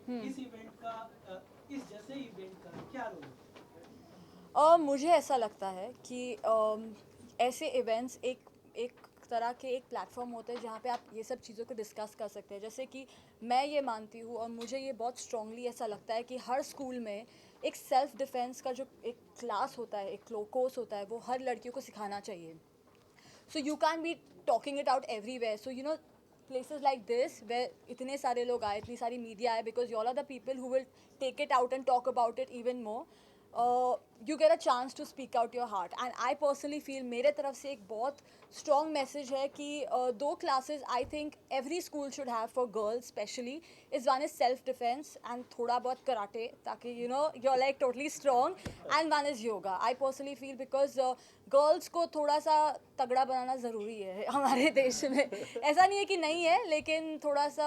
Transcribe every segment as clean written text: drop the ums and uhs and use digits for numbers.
इस इवेंट का इस जैसे इवेंट का क्या रोल है? मुझे ऐसा लगता है कि ऐसे इवेंट्स एक एक तरह के एक प्लेटफॉर्म होते हैं जहाँ पे आप ये सब चीज़ों को डिस्कस कर सकते हैं। जैसे कि मैं ये मानती हूँ और मुझे ये बहुत स्ट्रांगली ऐसा लगता है कि हर स्कूल में एक सेल्फ डिफेंस का जो एक क्लास होता है, एक कोर्स होता है, वो हर लड़कियों को सिखाना चाहिए। So you can't be talking it out everywhere. So places like this where इतने सारे लोग आए, इतनी सारी मीडिया आए, because you all are the people who will take it out and talk about it even more. You get a chance to speak out your heart. And I personally feel मेरे तरफ से एक बहुत strong message है कि दो classes I think every school should have for girls especially is one is self defense and थोड़ा बहुत karate ताकि you're like totally strong, and one is yoga. I personally feel because girls को थोड़ा सा तगड़ा बनाना ज़रूरी है हमारे देश में। ऐसा नहीं है कि नहीं है, लेकिन थोड़ा सा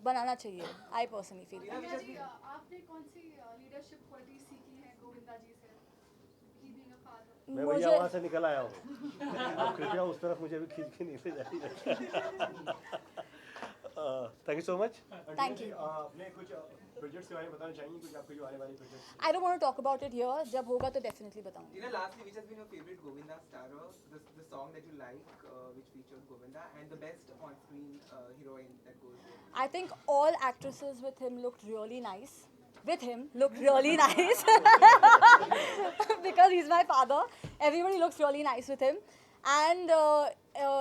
बनाना चाहिए। I personally feel. Meera ji, आपने कौन सी लीडरशिप क्वालिटी सीखी है गोविंदा जी से? ही बीइंग अ फादर। मैं भैया वहाँ से निकल आया हूँ, आप कृपया उस तरफ मुझे भी खींच के नहीं ले जाइए। Thank you so much. Thank you. आपने कुछ प्रोजेक्ट्स के बारे में बताना चाहेंगे, कुछ आपके जो आने वाले projects? I don't want to talk about it here, जब होगा तो डेफिनेटली बताऊंगी। Tina, lastly, which has been your favorite Govinda starrer? The song that you like, which featured Govinda, and the best on-screen heroine that goes with. I think all actresses with him looked really nice. With him looked really nice because he's my father. Everybody looks really nice with him. And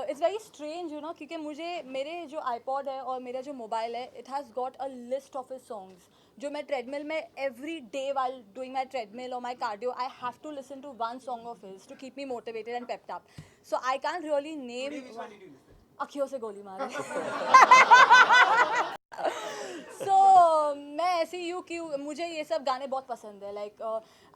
it's very strange, क्योंकि मुझे मेरे जो iPod है और मेरा जो mobile है, it has got a list of his songs. जो मैं ट्रेडमिल में every day while doing my treadmill or my cardio, I have to listen to one song of his to keep me motivated and pepped up. So I can't really name. Today, which one did you listen? अखियों से गोली मारे। मैं ऐसी हूँ कि मुझे ये सब गाने बहुत पसंद है। Like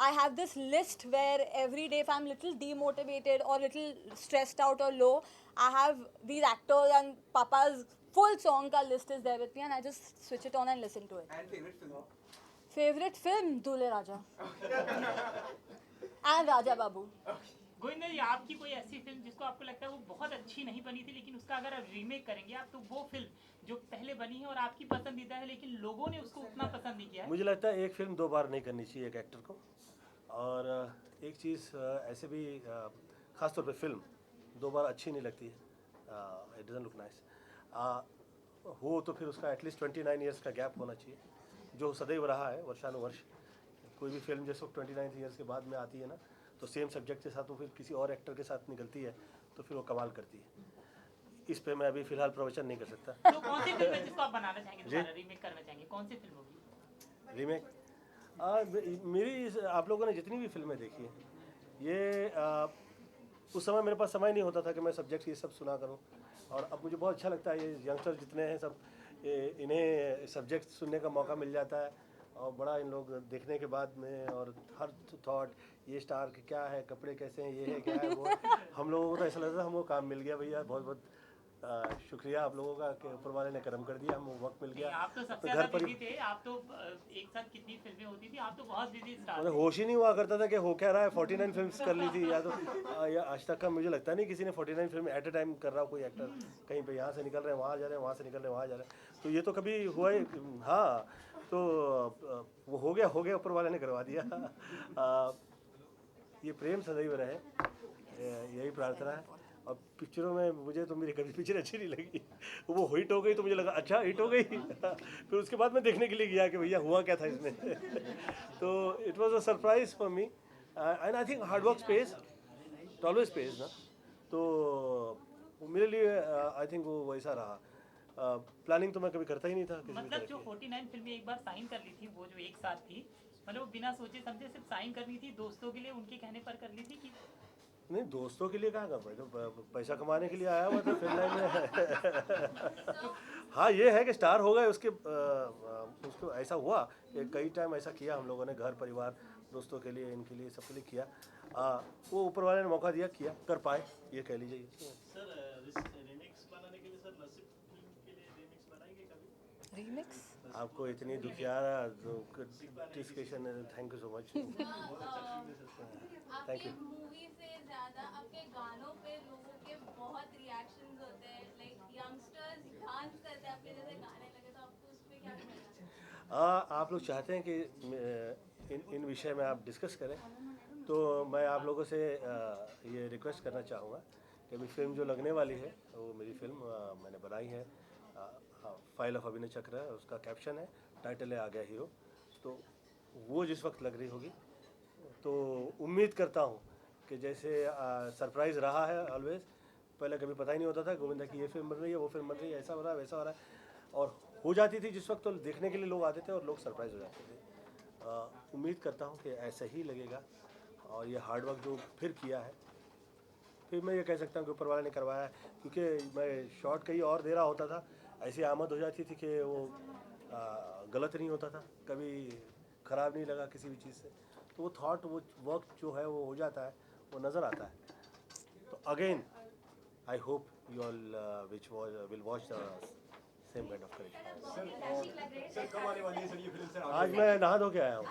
I have this list where every day if I am little demotivated और लिटिल स्ट्रेस्ड आउट और low, I have these actors and papas full song का list is there with me and I just switch it on and listen to it. And favorite film? Favorite film? दूल्हे राजा and Raja Babu. Govinda जी, आपकी कोई ऐसी film जिसको आपको लगता है वो बहुत अच्छी नहीं बनी थी, लेकिन उसका अगर आप रीमेक करेंगे आप, तो वो फिल्म जो पहले बनी है और आपकी पसंदीदा है लेकिन लोगों ने उसको उतना पसंद नहीं किया है? मुझे लगता है एक फिल्म दो बार नहीं करनी चाहिए एक एक्टर को। और एक चीज़ ऐसे भी ख़ासतौर पे फिल्म दो बार अच्छी नहीं लगती है, इट डजंट लुक नाइस। हो तो फिर उसका एटलीस्ट 29 ईयर्स का गैप होना चाहिए, जो सदैव रहा है वर्षानुवर्ष। कोई भी फिल्म जैसे 29 ईयर्स के बाद में आती है ना, तो सेम सब्जेक्ट के साथ वो फिर किसी और एक्टर के साथ निकलती है तो फिर वो कमाल करती है। इस पे मैं अभी फिलहाल प्रवचन नहीं कर सकता। तो कौन सी फिल्म है जिसको आप बनाना चाहेंगे, दोबारा रीमेक करना चाहेंगे? कौन सी फिल्म होगी रीमेक? मेरी आप लोगों ने जितनी भी फिल्में देखी हैं, ये उस समय मेरे पास समय नहीं होता था कि मैं सब्जेक्ट ये सब सुना करूं, और अब मुझे बहुत अच्छा लगता है ये यंगस्टर जितने हैं सब, इन्हें सब्जेक्ट सुनने का मौका मिल जाता है, और बड़ा इन लोग देखने के बाद में और हर थॉट ये स्टार क्या है, कपड़े कैसे हैं, ये है क्या है वो है। हम लोगों को तो ऐसा लगता है हमको काम मिल गया भैया, बहुत बहुत शुक्रिया आप लोगों का कि ऊपर वाले ने करम कर दिया, हमको वक्त मिल गया। आप तो सबसे ज़्यादा बिजी थे, आप तो एक साथ कितनी फिल्में होती थी, आप तो बहुत बिजी स्टार थे। होश ही नहीं हुआ करता था कि हो क्या रहा है। 49 फिल्म्स कर ली थी, या तो या आज तक का मुझे लगता नहीं किसी ने 49 फिल्म एट ए टाइम कर रहा हो कोई एक्टर। कहीं पे यहाँ से निकल रहे हैं वहाँ जा रहे हैं, वहाँ से निकल रहे हैं वहाँ जा रहे हैं, तो ये तो कभी हुआ ही। हाँ, तो वो हो गया, ऊपर वाले ने करवा दिया। ये प्रेम सदैव रहे, यही प्रार्थना है। और पिक्चरों में मुझे तो मेरी कभी पिक्चर अच्छी नहीं लगी, वो हिट हो गई तो मुझे लगा अच्छा हिट हो गई। फिर उसके बाद मैं देखने के लिए गया कि भैया हुआ क्या था इसमें। तो it was a surprise for me, and I think hard work page, it always page ना। तो मेरे लिए आई थिंक वो वैसा रहा। प्लानिंग तो मैं कभी करता ही नहीं था किसी भी मतलब तरह जो की। 49 फिल्में एक बार साइन कर ली थी, वो जो एक साथ थी, मतलब वो बिना सोचे समझे सिर्फ साइन करनी थी, दोस्तों के लिए उनके कहने पर कर ली थी कि नहीं, दोस्तों के लिए कहाँ का, तो पैसा कमाने के लिए आया हुआ था फिल्म लाइन में। हाँ, ये है कि स्टार हो गए उसको ऐसा हुआ कि कई टाइम ऐसा किया हम लोगों ने, घर परिवार दोस्तों के लिए, इनके लिए, सबके लिए किया। वो ऊपर वाले ने मौका दिया, किया, कर पाए, ये कह लीजिए। सर रीमिक्स बनाने के लिए सर नसीब फिल्म के लिए रीमिक्स बनाएंगे कभी? रीमिक्स? आपको इतनी दुखियारा डिस्कशन है, thank you so much. Thank you. Movie से ज्यादा आपके गानों पे लोगों के बहुत रिएक्शंस होते हैं, लाइक यंगस्टर्स डांस करते हैं आपके जैसे गाने लगे, तो आपको उस पे क्या कहना है? आप लोग चाहते हैं कि इन विषय में आप डिस्कस करें, तो मैं आप लोगों से ये रिक्वेस्ट करना चाहूँगा कि अभी फिल्म जो लगने वाली है वो मेरी फिल्म मैंने बनाई है, फाइल ऑफ अभिनय चक्र है, उसका कैप्शन है, टाइटल है आ गया हीरो। तो वो जिस वक्त लग रही होगी तो उम्मीद करता हूँ कि जैसे सरप्राइज़ रहा है ऑलवेज, पहले कभी पता ही नहीं होता था गोविंदा की ये फिल्म बन रही है, वो फिल्म बन रही है, ऐसा हो रहा है वैसा हो रहा है, और हो जाती थी जिस वक्त तो देखने के लिए लोग आते थे और लोग सरप्राइज़ हो जाते थे। उम्मीद करता हूँ कि ऐसा ही लगेगा, और ये हार्डवर्क जो फिर किया है, फिर मैं ये कह सकता हूँ कि ऊपर वाले ने करवाया है, क्योंकि मैं शॉट कहीं और दे रहा होता था, ऐसी आमद हो जाती थी कि वो गलत नहीं होता था, कभी ख़राब नहीं लगा किसी भी चीज़ से, तो वो थॉट, वो वर्क जो है वो हो जाता है, वो नज़र आता है। तो again I hope you all will watch the same kind of correct. Sir कब आने वाली है सर ये फिल्म सर? आज मैं नहा धो के आया हूँ।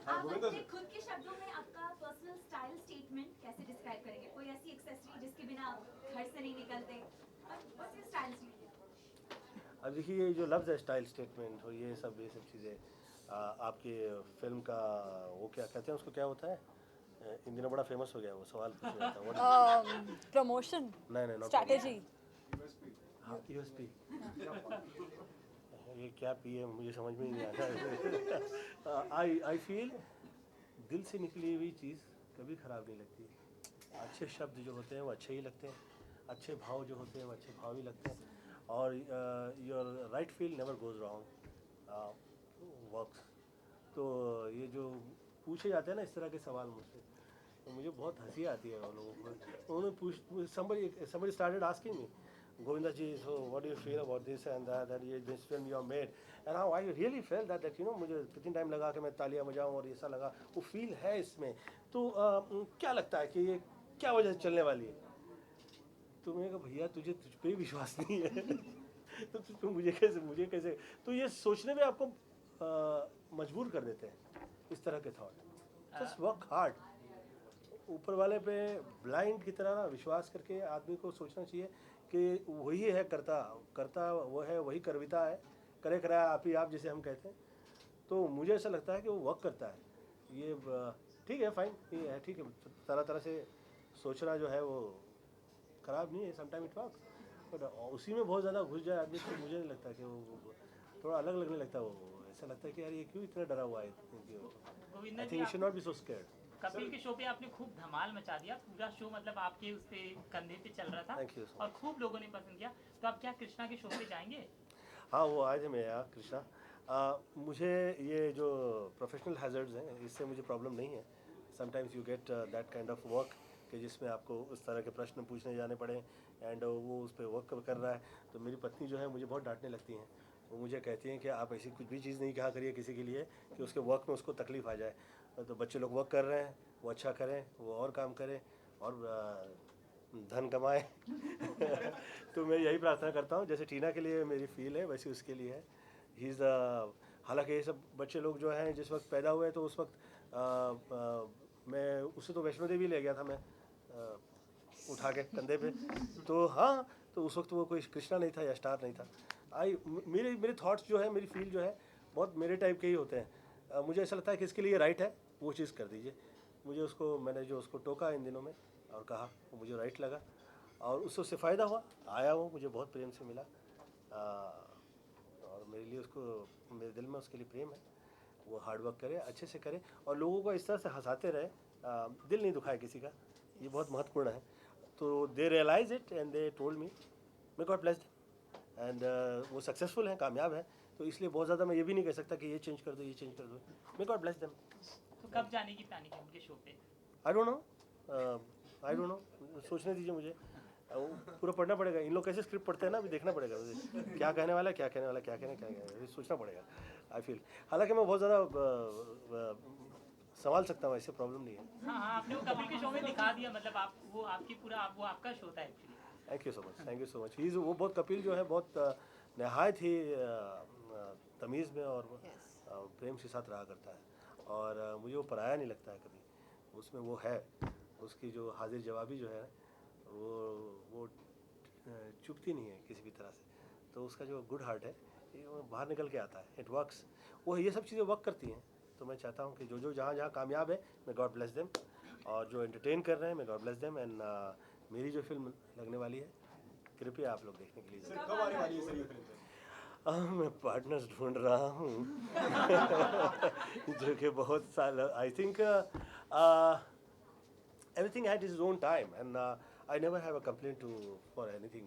आप अपने खुद के शब्दों में आपका पर्सनल स्टाइल स्टेटमेंट कैसे डिस्क्राइब करेंगे? कोई ऐसी एक्सेसरी जिसके बिना आप घर से नहीं निकलते? What's your style statement? अब देखिए ये जो लफ्ज़ है स्टाइल स्टेटमेंट और ये सब चीज़ें आपकी फिल्म का वो क्या कहते हैं उसको, क्या होता है इन दिनों बड़ा फेमस हो गया वो सवाल पूछा जाता है, प्रमोशन, नहीं स्ट्रैटेजी, हाँ यूएसपी, ये क्या पी है मुझे समझ में ही नहीं आता। आई फील दिल से निकली हुई चीज़ कभी ख़राब नहीं लगती। अच्छे शब्द जो होते हैं वो अच्छे ही लगते हैं, अच्छे भाव जो होते हैं वो अच्छे भाव ही लगते हैं, और your right feel never goes wrong works. तो ये जो पूछे जाते हैं ना इस तरह के सवाल मुझसे, तो मुझे बहुत हंसी आती है उन लोगों को। उन्होंने somebody started asking me, Govinda ji, so what do you feel about this and that this film you have made, and how I really felt that you know मुझे कितनी टाइम लगा कि मैं तालियां बजाऊं और ऐसा लगा, वो फील है इसमें। तो क्या लगता है कि ये क्या वजह से चलने वाली है? तो मैंने कहा भैया तुझे तुझ पे ही विश्वास नहीं है तो तुझ मुझे कैसे, तो ये सोचने में आपको मजबूर कर देते हैं इस तरह के थॉट। जस्ट वर्क हार्ड, ऊपर वाले पे ब्लाइंड की तरह ना विश्वास करके आदमी को सोचना चाहिए कि वही है करता वो है, वही करविता है, करे कराया आप ही आप जिसे हम कहते हैं। तो मुझे ऐसा लगता है कि वो वर्क करता है। ये ठीक है, फाइन, ये है, ठीक है, तरह से सोचना जो है वो ख़राब नहीं है, समटाइम इट वर्क, बट उसी में बहुत ज़्यादा घुस जाए आदमी तो मुझे नहीं लगता कि वो थोड़ा अलग लगने लगता है। वो ऐसा लगता है कि यार ये क्यों इतना डरा हुआ है। Govinda I ji, think you should not be so scared. Kapil के शो पे आपने खूब धमाल मचा दिया, पूरा शो मतलब आपके उस पे कंधे पे चल रहा था। Thank you so और खूब लोगों ने पसंद किया। तो आप क्या कृष्णा के शो पे जाएंगे? हाँ वो आए थे मेरे यहाँ कृष्णा। मुझे ये जो प्रोफेशनल हैज़र्ड्स हैं इससे मुझे प्रॉब्लम नहीं है। Sometimes you get that kind of work कि जिसमें आपको उस तरह के प्रश्न पूछने जाने पड़े एंड वो उस पर वर्क कर रहा है। तो मेरी पत्नी जो है मुझे बहुत डांटने लगती हैं, वो मुझे कहती हैं कि आप ऐसी कुछ भी चीज़ नहीं कहा करिए किसी के लिए कि उसके वर्क में उसको तकलीफ़ आ जाए। तो बच्चे लोग वर्क कर रहे हैं, वो अच्छा करें, वो और काम करें और धन कमाएं तो मैं यही प्रार्थना करता हूँ, जैसे टीना के लिए मेरी फील है वैसे उसके लिए है। ही इज़ द, हालांकि ये सब बच्चे लोग जो हैं जिस वक्त पैदा हुए तो उस वक्त मैं उससे तो वैष्णो देवी ले गया था मैं उठा के कंधे पे, तो हाँ, तो उस वक्त वो कोई कृष्णा नहीं था या स्टार नहीं था। मेरे थॉट्स जो है, मेरी फील जो है बहुत मेरे टाइप के ही होते हैं। मुझे ऐसा लगता है कि इसके लिए राइट है वो चीज़ कर दीजिए। मुझे उसको, मैंने जो उसको टोका इन दिनों में और कहा वो मुझे राइट लगा और उससे फ़ायदा हुआ, आया वो मुझे बहुत प्रेम से मिला और मेरे लिए उसको, मेरे दिल में उसके लिए प्रेम है। वो हार्ड वर्क करे, अच्छे से करे और लोगों को इस तरह से हंसाते रहे, दिल नहीं दुखाए किसी का, ये बहुत महत्वपूर्ण है। तो they realise it and they told me, may God bless them, and वो सक्सेसफुल हैं, कामयाब हैं। तो इसलिए बहुत ज़्यादा मैं ये भी नहीं कह सकता कि ये चेंज कर दो, ये चेंज कर दो। मे गॉड ब्लेस देम। तो कब जाने की प्लानिंग है उनके शो पे? आई डोंट नो, सोचने दीजिए मुझे, वो पूरा पढ़ना पड़ेगा। इन लोग कैसे स्क्रिप्ट पढ़ते हैं ना, अभी देखना पड़ेगा मुझे क्या कहने वाला है, क्या कहने वाला, क्या कहने सोचना पड़ेगा। आई फील, हालांकि मैं बहुत ज़्यादा संभाल सकता हूँ, ऐसे प्रॉब्लम नहीं है। हाँ हाँ, आपने वो कपिल के शो में दिखा दिया, मतलब आप वो आपकी पूरा वो आपका शो था actually. Thank you so much, thank you so much. वो बहुत, कपिल जो है बहुत नहायत ही तमीज़ में और प्रेम के साथ रहा करता है और मुझे वो पराया नहीं लगता है कभी। उसमें वो है, उसकी जो हाजिर जवाबी जो है वो चुभती नहीं है किसी भी तरह से। तो उसका जो गुड हार्ट है वो बाहर निकल के आता है, इट वर्क्स। वो ये सब चीज़ें वर्क करती हैं। तो मैं चाहता हूँ कि जो जहाँ जहाँ कामयाब है, मैं गॉड ब्लेस देम, और जो एंटरटेन कर रहे हैं, मैं गॉड ब्लेस देम। एंड मेरी जो फिल्म लगने वाली है, कृपया आप लोग देखने के लिए सर कब आने वाली है सर ये फिल्म? मैं पार्टनर्स ढूंढ रहा हूँ जो कि बहुत साल, I think everything had its own time, and I never have a complaint for anything.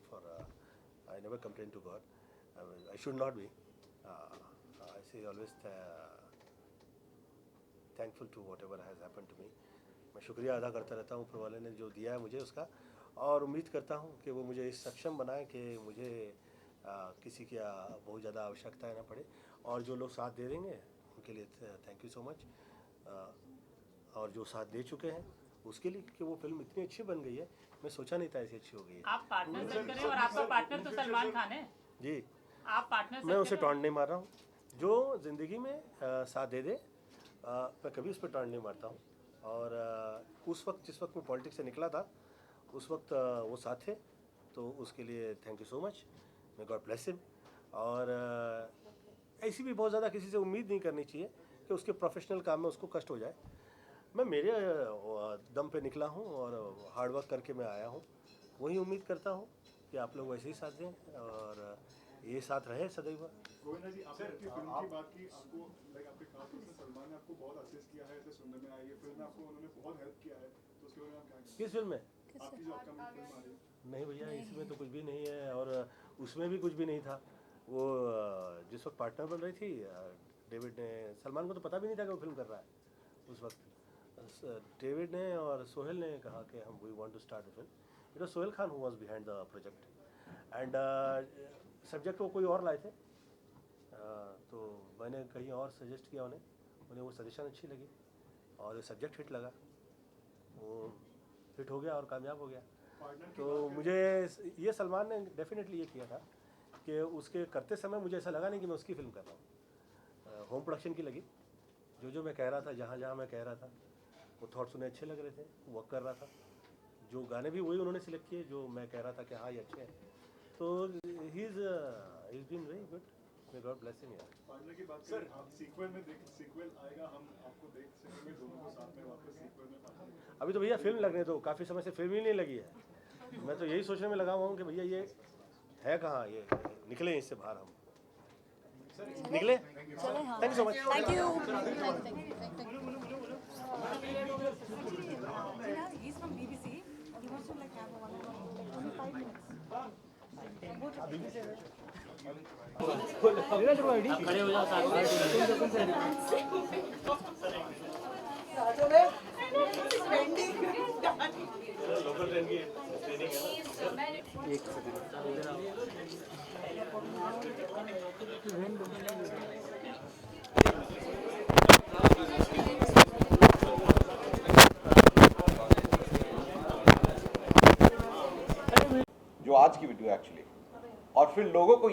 I never complain to God. I should not be. I say always thankful to whatever has happened to me. मैं शुक्रिया अदा करता रहता हूँ ऊपर वाले ने जो दिया है मुझे उसका, और उम्मीद करता हूँ कि वो मुझे इस सक्षम बनाए कि मुझे किसी की बहुत ज़्यादा आवश्यकता ना पड़े, और जो लोग साथ दे देंगे उनके लिए थैंक यू सो मच। और जो साथ दे चुके हैं उसके लिए कि वो फिल्म इतनी अच्छी बन गई है, मैं सोचा नहीं था ऐसी अच्छी हो गई है। आप पार्टनर सेट करें, और आपका पार्टनर तो सलमान खान है जी। आप पार्टनर मैं उसे टॉन्ट नहीं मार रहा हूँ, जो ज़िंदगी में साथ दे दे, मैं कभी उस पर टॉन्ट नहीं मारता हूँ। और उस वक्त जिस वक्त मैं पॉलिटिक्स से निकला था, उस वक्त वो साथ थे, तो उसके लिए थैंक यू सो मच, मैं गॉड ब्लेस हिम। और ऐसी भी बहुत ज़्यादा किसी से उम्मीद नहीं करनी चाहिए कि उसके प्रोफेशनल काम में उसको कष्ट हो जाए। मैं मेरे दम पे निकला हूँ और हार्ड वर्क करके मैं आया हूँ। वही उम्मीद करता हूँ कि आप लोग वैसे ही साथ दें और ये साथ रहे सदैव। गोविंदा जी, आपने अपनी फिल्म की बात की, आपको लाइक आपके खास तौर से सलमान ने आपको बहुत असिस्ट किया है, ऐसे सुनने में आया। ये फिल्म में आपको उन्होंने बहुत हेल्प किया है, तो उसके बारे में आप क्या कहेंगे? किस फिल्म में? आपकी जो अपकमिंग फिल्म आ रही है। नहीं भैया, इसमें तो कुछ भी नहीं है, और उसमें भी कुछ भी नहीं था। वो जिस वक्त पार्टनर बन रही थी, डेविड ने, सलमान को तो पता भी नहीं था कि वो फिल्म कर रहा है उस वक्त। डेविड ने और सोहेल ने कहा कि हम we want to start the film. It was Sohail Khan who was behind the project, and subject वो कोई और लाए थे, तो मैंने कहीं और सजेस्ट किया उन्हें वो सजेशन अच्छी लगी और सब्जेक्ट हिट लगा, वो हिट हो गया और कामयाब हो गया। तो मुझे ये सलमान ने डेफिनेटली ये किया था कि उसके करते समय मुझे ऐसा लगा नहीं कि मैं उसकी फिल्म कर रहा हूँ, होम प्रोडक्शन की लगी। जो मैं कह रहा था, जहाँ जहाँ मैं कह रहा था, वो थॉट्स उन्हें अच्छे लग रहे थे, वर्क कर रहा था। जो गाने भी वही उन्होंने सिलेक्ट किए जो मैं कह रहा था कि हाँ ये अच्छे हैं। तो he is been very good, may God bless him. Partner की बात सर, आप सीक्वल में सीक्वल आएगा, हम आपको देख सकेंगे दोनों को साथ में वापस सीक्वल में पार्टनर? अभी तो भैया फिल्म लगने दो, काफ़ी समय से फिल्म ही नहीं लगी है। मैं तो यही सोचने में लगा हुआ हूँ कि भैया ये है कहाँ, ये निकले इससे बाहर, हम निकले। चले हाँ, thank you so much. Thank you. He's from BBC. He wants to like have only 5 minutes. खड़े हो जाओ लोकल ट्रेन की ट्रेनिंग है। एक जो आज की वीडियो एक्चुअली, और फिर लोगों को